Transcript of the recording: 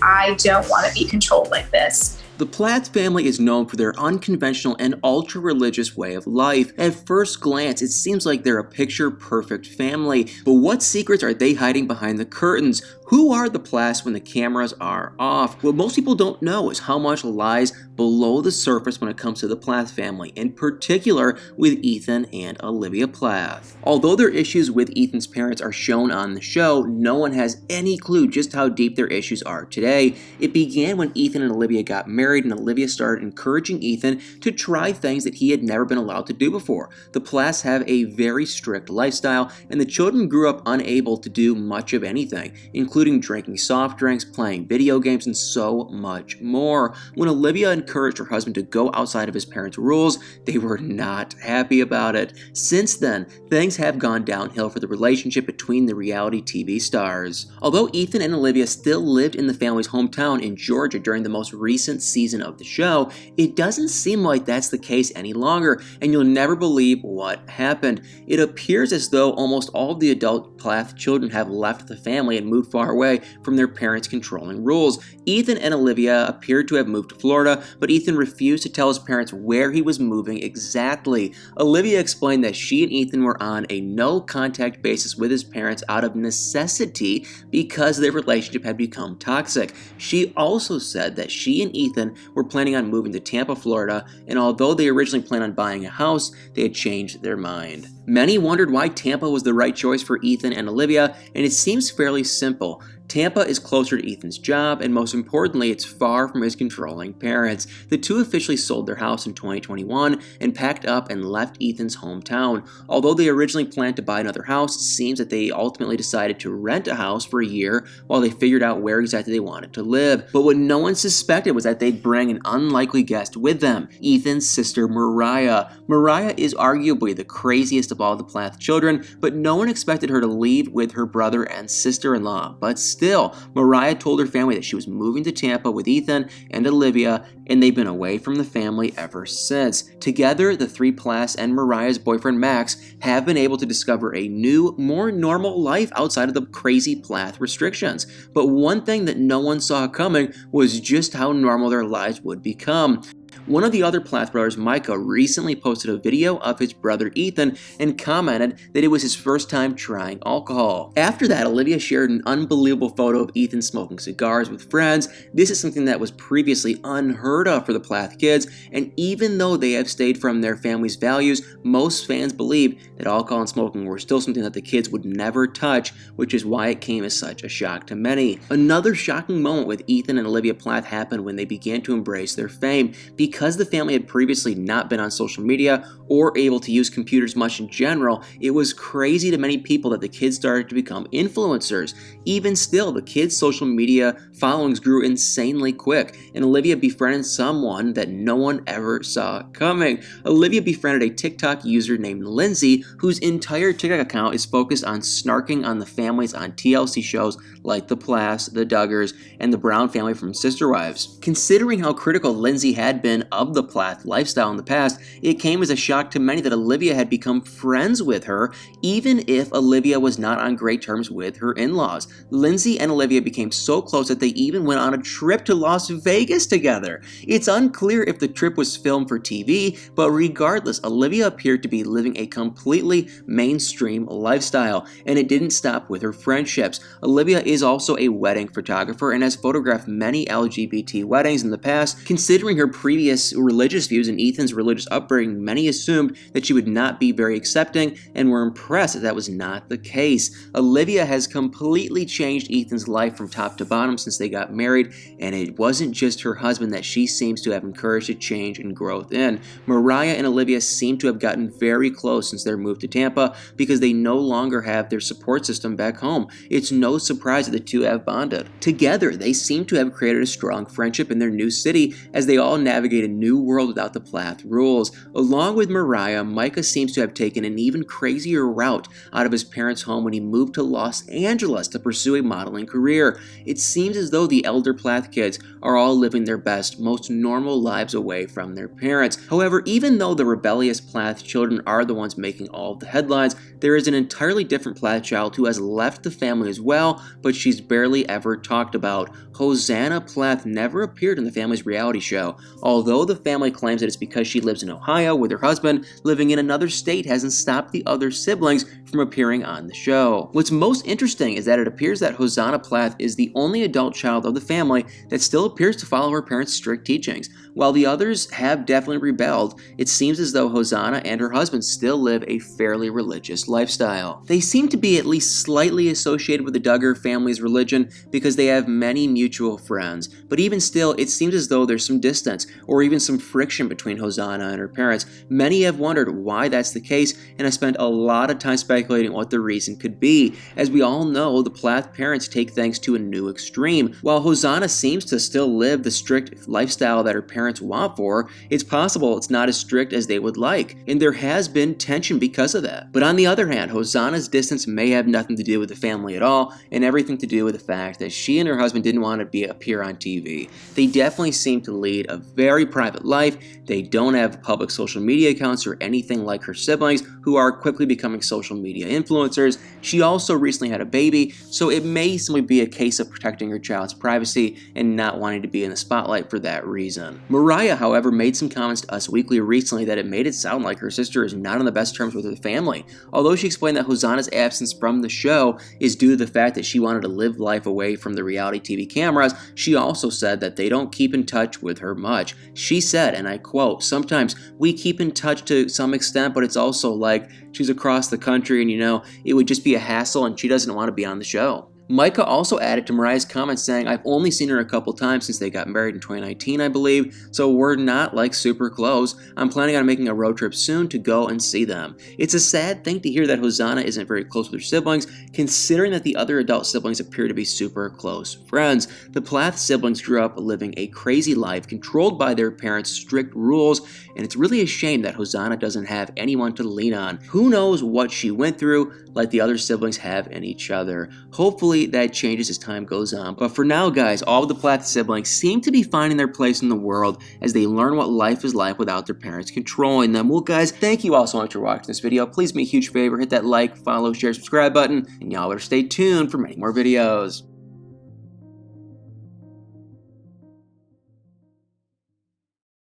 I don't want to be controlled like this. The Plath family is known for their unconventional and ultra-religious way of life. At first glance, it seems like they're a picture-perfect family, but what secrets are they hiding behind the curtains? Who are the Plaths when the cameras are off? What most people don't know is how much lies below the surface when it comes to the Plath family, in particular with Ethan and Olivia Plath. Although their issues with Ethan's parents are shown on the show, no one has any clue just how deep their issues are today. It began when Ethan and Olivia got married and Olivia started encouraging Ethan to try things that he had never been allowed to do before. The Plaths have a very strict lifestyle, and the children grew up unable to do much of anything, including drinking soft drinks, playing video games, and so much more. When Olivia encouraged her husband to go outside of his parents' rules, they were not happy about it. Since then, things have gone downhill for the relationship between the reality TV stars. Although Ethan and Olivia still lived in the family's hometown in Georgia during the most recent season of the show, it doesn't seem like that's the case any longer, and you'll never believe what happened. It appears as though almost all of the adult Plath children have left the family and moved far away from their parents' controlling rules. Ethan and Olivia appeared to have moved to Florida, but Ethan refused to tell his parents where he was moving exactly. Olivia explained that she and Ethan were on a no-contact basis with his parents out of necessity because their relationship had become toxic. She also said that she and Ethan were planning on moving to Tampa, Florida, and although they originally planned on buying a house, they had changed their mind. Many wondered why Tampa was the right choice for Ethan and Olivia, and it seems fairly simple. Tampa is closer to Ethan's job, and most importantly, it's far from his controlling parents. The two officially sold their house in 2021 and packed up and left Ethan's hometown. Although they originally planned to buy another house, it seems that they ultimately decided to rent a house for a year while they figured out where exactly they wanted to live. But what no one suspected was that they'd bring an unlikely guest with them, Ethan's sister Mariah. Mariah is arguably the craziest of all the Plath children, but no one expected her to leave with her brother and sister-in-law. But still, Mariah told her family that she was moving to Tampa with Ethan and Olivia, and they've been away from the family ever since. Together, the three Plaths and Mariah's boyfriend Max have been able to discover a new, more normal life outside of the crazy Plath restrictions. But one thing that no one saw coming was just how normal their lives would become. One of the other Plath brothers, Micah, recently posted a video of his brother Ethan and commented that it was his first time trying alcohol. After that, Olivia shared an unbelievable photo of Ethan smoking cigars with friends. This is something that was previously unheard of for the Plath kids, and even though they have stayed from their family's values, most fans believe that alcohol and smoking were still something that the kids would never touch, which is why it came as such a shock to many. Another shocking moment with Ethan and Olivia Plath happened when they began to embrace their fame. Because the family had previously not been on social media or able to use computers much in general, it was crazy to many people that the kids started to become influencers. Even still, the kids' social media followings grew insanely quick, and Olivia befriended someone that no one ever saw coming. Olivia befriended a TikTok user named Lindsay, whose entire TikTok account is focused on snarking on the families on TLC shows like The Plaths, The Duggars, and the Brown family from Sister Wives. Considering how critical Lindsay had been of the Plath lifestyle in the past, it came as a shock to many that Olivia had become friends with her, even if Olivia was not on great terms with her in-laws. Lindsay and Olivia became so close that they even went on a trip to Las Vegas together. It's unclear if the trip was filmed for TV, but regardless, Olivia appeared to be living a completely mainstream lifestyle, and it didn't stop with her friendships. Olivia is also a wedding photographer and has photographed many LGBT weddings in the past. Considering her previous religious views and Ethan's religious upbringing, many assumed that she would not be very accepting and were impressed that that was not the case. Olivia has completely changed Ethan's life from top to bottom since they got married, and it wasn't just her husband that she seems to have encouraged a change and growth in. Mariah and Olivia seem to have gotten very close since their move to Tampa because they no longer have their support system back home. It's no surprise that the two have bonded. Together, they seem to have created a strong friendship in their new city as they all navigate navigate a new world without the Plath rules. Along with Mariah, Micah seems to have taken an even crazier route out of his parents' home when he moved to Los Angeles to pursue a modeling career. It seems as though the elder Plath kids are all living their best, most normal lives away from their parents. However, even though the rebellious Plath children are the ones making all of the headlines, there is an entirely different Plath child who has left the family as well, but she's barely ever talked about. Hosanna Plath never appeared in the family's reality show. Although the family claims that it's because she lives in Ohio with her husband, living in another state hasn't stopped the other siblings from appearing on the show. What's most interesting is that it appears that Hosanna Plath is the only adult child of the family that still appears to follow her parents' strict teachings. While the others have definitely rebelled, it seems as though Hosanna and her husband still live a fairly religious lifestyle. They seem to be at least slightly associated with the Duggar family's religion because they have many mutual friends, but even still, it seems as though there's some distance or even some friction between Hosanna and her parents. Many have wondered why that's the case, and have spent a lot of time speculating what the reason could be. As we all know, the Plath parents take things to a new extreme. While Hosanna seems to still live the strict lifestyle that her parents want for her, it's possible it's not as strict as they would like, and there has been tension because of that. But on the other hand, Hosanna's distance may have nothing to do with the family at all, and everything to do with the fact that she and her husband didn't want to appear on TV. They definitely seem to lead a very private life. They don't have public social media accounts or anything like her siblings, who are quickly becoming social media influencers. She also recently had a baby, so it may simply be a case of protecting her child's privacy and not wanting to be in the spotlight for that reason. Mariah, however, made some comments to Us Weekly recently that it made it sound like her sister is not on the best terms with her family. Although she explained that Hosanna's absence from the show is due to the fact that she wanted to live life away from the reality TV cameras, she also said that they don't keep in touch with her much. She said, and I quote, "Sometimes we keep in touch to some extent, but it's also like she's across the country and it would just be a hassle and she doesn't want to be on the show." Micah also added to Mariah's comments saying, "I've only seen her a couple times since they got married in 2019, I believe, so we're not like super close. I'm planning on making a road trip soon to go and see them." It's a sad thing to hear that Hosanna isn't very close with her siblings, considering that the other adult siblings appear to be super close friends. The Plath siblings grew up living a crazy life, controlled by their parents' strict rules, and it's really a shame that Hosanna doesn't have anyone to lean on. Who knows what she went through, like the other siblings have in each other. Hopefully that changes as time goes on. But for now, guys, all of the Plath siblings seem to be finding their place in the world as they learn what life is like without their parents controlling them. Well, guys, thank you all so much for watching this video. Please do me a huge favor, hit that like, follow, share, subscribe button, and y'all better stay tuned for many more videos.